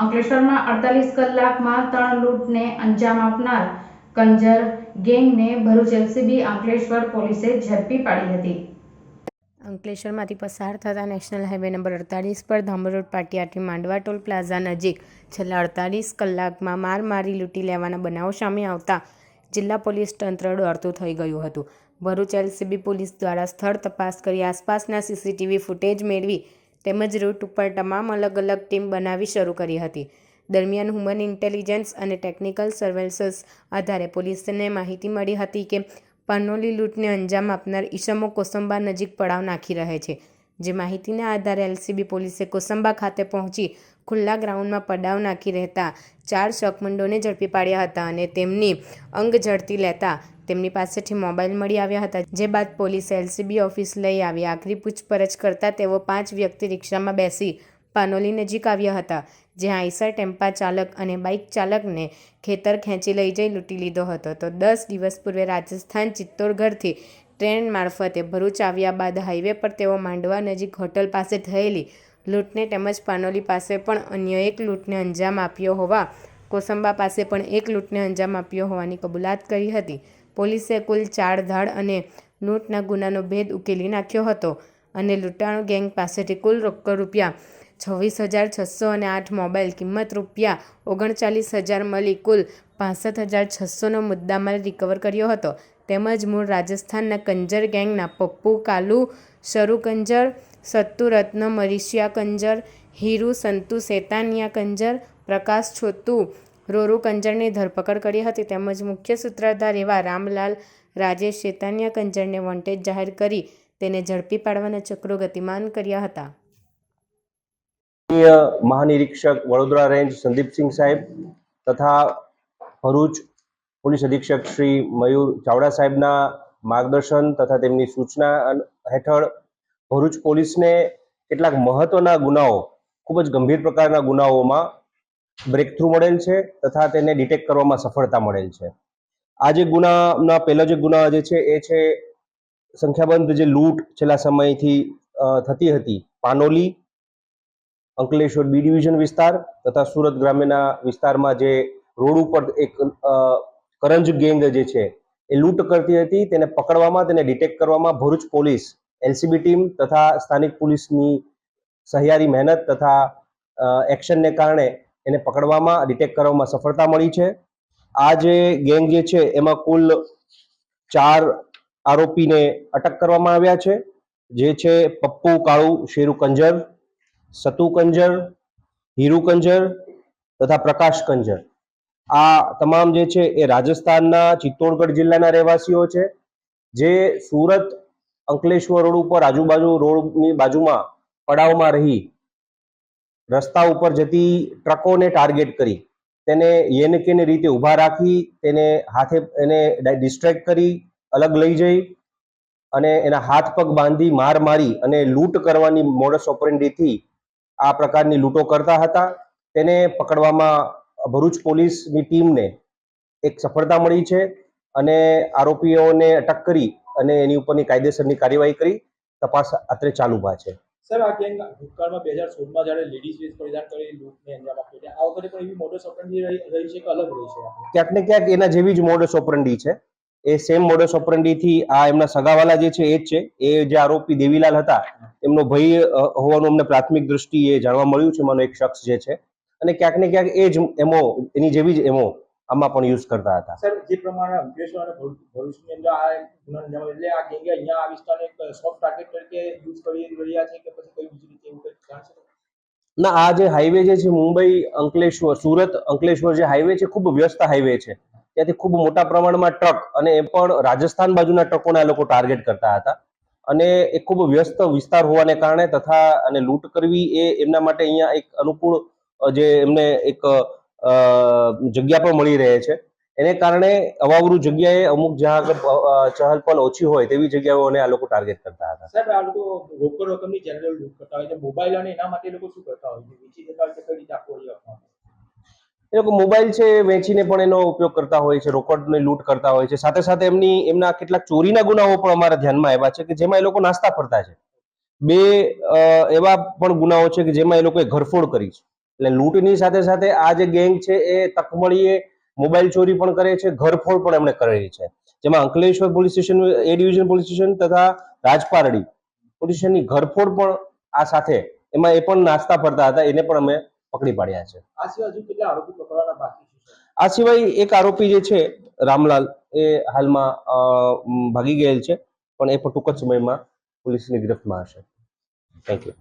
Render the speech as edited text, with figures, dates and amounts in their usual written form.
અંકલેશ્વરમાં 48 કલાકમાં 3 લૂંટને અંજામ આપનાર કંજર ગેંગને ભરૂચ એલસીબી અંકલેશ્વર પોલીસે ઝડપી પાડી હતી. અંકલેશ્વરમાંથી પસાર થતા નેશનલ હાઈવે નંબર 48 પર ધામરોડ પાટિયાથી માંડવા ટોલ પ્લાઝા નજીક છેલ્લા 48 કલાકમાં મારી લૂંટી લેવાના બનાવો સામે આવતા જિલ્લા પોલીસ તંત્ર દોડતું થઈ ગયું હતું. ભરૂચ એલસીબી પોલીસ દ્વારા સ્થળ તપાસ કરી આસપાસના સીસીટીવી ફૂટેજ મેળવી તેમજ રૂટ ઉપર તમામ અલગ અલગ ટીમ બનાવી શરૂ કરી હતી. દરમિયાન હ્યુમન ઇન્ટેલિજન્સ અને ટેકનિકલ સર્વેલન્સ આધારે પોલીસને માહિતી મળી હતી કે પાનોલી લૂંટને અંજામ આપનાર ઈસમો કોસંબા નજીક પડાવ નાખી રહે છે. જે માહિતીના આધારે એલસીબી પોલીસે કોસંબા ખાતે પહોંચી ખુલ્લા ગ્રાઉન્ડમાં પડાવ નાખી રહેતા 4 શકમંદોને ઝડપી પાડ્યા હતા અને તેમની અંગ ઝડપી લેતા તેમની પાસેથી મોબાઈલ મળી આવ્યા હતા. જે બાદ પોલીસે એલસીબી ઓફિસ લઈ આવી આખરી પૂછપરછ કરતા તેઓ 5 વ્યક્તિ રિક્ષામાં બેસી પાનોલી નજીક આવ્યા હતા, જ્યાં આઈસર ટેમ્પા ચાલક અને બાઇક ચાલકને ખેતર ખેંચી લઈ જઈ લૂંટી લીધો હતો. તો 10 દિવસ પૂર્વે રાજસ્થાન ચિત્તોડગઢથી ટ્રેન મારફતે ભરૂચ આવ્યા બાદ હાઈવે પર તેઓ માંડવા નજીક હોટલ પાસે થયેલી લૂંટને તેમજ પાનોલી પાસે પણ અન્ય એક લૂંટને અંજામ આપ્યો હોવા કોસંબા પાસે પણ એક લૂંટને અંજામ આપ્યો હોવાની કબૂલાત કરી હતી. પોલીસે કુલ 4 ધાડ અને લૂંટના ગુનાનો ભેદ ઉકેલી નાખ્યો હતો અને લૂંટાણુ ગેંગ પાસેથી કુલ રોકડ રૂપિયા 26,600 અને 8 મોબાઈલ કિંમત રૂપિયા 39,000 મળી કુલ 65,600નો મુદ્દામાલ રિકવર કર્યો હતો. તેમજ મૂળ રાજસ્થાનના કંજર ગેંગના પપ્પુ કાલુ શરુ કંજર, સત્તુ રત્ન મરીશિયા કંજર, હીરુ સંતુ શેતાનિયા કંજર, પ્રકાશ છોટુ રોરુ કંજરની ધરપકડ કરી હતી. તેમજ મુખ્ય સૂત્રધાર એવા રામલાલ રાજેશ શેતાનિયા કંજરને વોન્ટેડ જાહેર કરી તેને ઝડપી પાડવાના ચક્રો ગતિમાન કર્યા હતા. મહાનિરીક્ષક વડોદરા રેન્જ સંદીપસિંહ સાહેબ તથા ભરૂચ પોલીસ અધિક્ષક શ્રી મયુર ચાવડા સાહેબના માર્ગદર્શન તથા તેમની સૂચના હેઠળ ભરૂચ પોલીસને કેટલાક મહત્વના ગુનાઓ, ખૂબ જ ગંભીર પ્રકારના ગુનાઓમાં બ્રેકથ્રુ મળેલ છે તથા તેને ડિટેક્ટ કરવામાં સફળતા મળેલ છે. આ જે ગુનાના પહેલો જે ગુના જે છે એ છે સંખ્યાબંધ જે લૂંટ છેલ્લા સમયથી થતી હતી પાનોલી, અંકલેશ્વર બી ડિવિઝન વિસ્તાર તથા સુરત ગ્રામ્યના વિસ્તારમાં જે રોડ ઉપર એક કરંજ ગેંગ જે છે એ લૂંટ કરતી હતી. તેને પકડવામાં, તેને ડિટેક્ટ કરવામાં ભરૂચ પોલીસ એલસીબી ટીમ તથા સ્થાનિક પોલીસની સહિયારી મહેનત તથા એક્શનને કારણે એને પકડવામાં, ડિટેક્ટ કરવામાં સફળતા મળી છે. આ જે ગેંગ જે છે એમાં કુલ 4 આરોપીને અટક કરવામાં આવ્યા છે, જે છે પપ્પુ કાળુ શેરુ કંજર, સતુ કંજર, હીરુ કંજર તથા પ્રકાશ કંજર. આ તમામ જે છે એ રાજસ્થાનના ચિત્તોડગઢ જિલ્લાના રહેવાસીઓ છે, જે સુરત અંકલેશ્વર રોડ ઉપર આજુબાજુ રોડની બાજુમાં પડાવમાં રહી રસ્તા ઉપર જતી ટ્રકોને ટાર્ગેટ કરી તેને યેન કેન રીતે ઊભા રાખી તેને હાથે એને ડિસ્ટ્રેક્ટ કરી અલગ લઈ જઈ અને એના હાથ પગ બાંધી માર મારી અને લૂંટ કરવાની મોડસ ઓપરેન્ડીથી આ પ્રકારની લૂંટો કરતા હતા. તેને પકડવામાં ભરૂચ પોલીસની ટીમને એક સફળતા મળી છે અને આરોપીઓને અટક કરી અને એની ઉપરની કાયદેસરની કાર્યવાહી કરી તપાસ અત્રે ચાલુમાં છે. સર, આ ગેંગ ભૂતકાળમાં 2016માં જ્યારે લેડીઝ વેશ પરિધાન કરી લૂંટને અંજામ આપ્યો છે, આ વખતે પણ એવી મોડસ ઓપરેન્ડી રહી છે કે અલગ રહી છે? ક્યાંક ને ક્યાંક એના જેવી જ મોડસ ઓપરેન્ડી છે. એ સેમ મોડસ ઓપરેન્ડીથી આ એમના સગાવાલા જે છે એ જ છે. એ જે આરોપી દેવીલાલ હતા એમનો ભાઈ હોવાનું અમને પ્રાથમિક દ્રષ્ટિએ જાણવા મળ્યું છે, માનો એક શખ્સ જે છે, અને ક્યાંક ને ક્યાંક એ જ એમો, એની જેવી જ એમો આમાં પણ યુઝ કરતા હતા. સર, જે પ્રમાણે અંકલેશ્વર અને ભરૂચની અંદર આ ગુના અંજામ એટલે આ ગેંગે અહીંયા આ વિસ્તારને એક સોફ્ટ ટાર્ગેટ તરીકે યુઝ કરી રહ્યા છે કે પછી કઈ બીજી રીતે એવું કંઈ જાણશે? ના, આ જે હાઈવે જે છે મુંબઈ અંકલેશ્વર, સુરત અંકલેશ્વર જે હાઈવે છે ખૂબ વ્યસ્ત હાઈવે છે. ત્યાંથી ખૂબ મોટા પ્રમાણમાં ટ્રક અને એ પણ રાજસ્થાન બાજુના ટ્રકોને આ લોકો ટાર્ગેટ કરતા હતા અને એ ખૂબ વ્યસ્ત વિસ્તાર હોવાને કારણે તથા અને લૂંટ કરવી એ એમના માટે અહીંયા એક અનુકૂળ જે એમને એક જગ્યા પણ મળી રહે છે. એને કારણે અવાવરૂ જગ્યાએ અમુક જ્યાં આગળ ચહલ પહલ ઓછી હોય તેવી જગ્યાઓને આ લોકો ટાર્ગેટ કરતા હતા. સાહેબ, આ લોકો રોકડ રકમની જનરલ લૂંટ કરતા હોય છે, મોબાઈલ અને એના માટે લોકો શું કરતા હોય છે? વેચી દેતા હોય છે, કઈ રીતે આખો એ લોકો મોબાઈલ છે વેચીને પણ એનો ઉપયોગ કરતા હોય છે, રોકડની લૂંટ કરતા હોય છે. સાથે સાથે એમના કેટલાક ચોરીના ગુનાઓ પણ અમારા ધ્યાનમાં આવ્યા છે કે જેમાં એ લોકો નાસ્તા ફરતા છે. 2 એવા પણ ગુનાઓ છે કે જેમાં એ લોકોએ ઘરફોડ કરી છે. એટલે લૂંટની સાથે સાથે આ જે ગેંગ છે એ તકમળીએ મોબાઈલ ચોરી પણ કરે છે, ઘરફોડ પણ એમણે કરેલી છે, જેમાં અંકલેશ્વર પોલીસ સ્ટેશન, એ ડિવિઝન પોલીસ સ્ટેશન તથા રાજપારડી પોલીસ સ્ટેશનની ઘરફોડ પણ આ સાથે, એમાં એ પણ નાસ્તા ફરતા હતા, એને પણ અમે પકડી પાડ્યા છે. આ સિવાય હજુ કેટલા આરોપી પકડવાના બાકી છે? આ સિવાય એક આરોપી જે છે રામલાલ, એ હાલમાં ભાગી ગયેલ છે, પણ એ પણ ટૂંક જ સમયમાં પોલીસની ગિરફ્તમાં હશે. Thank you.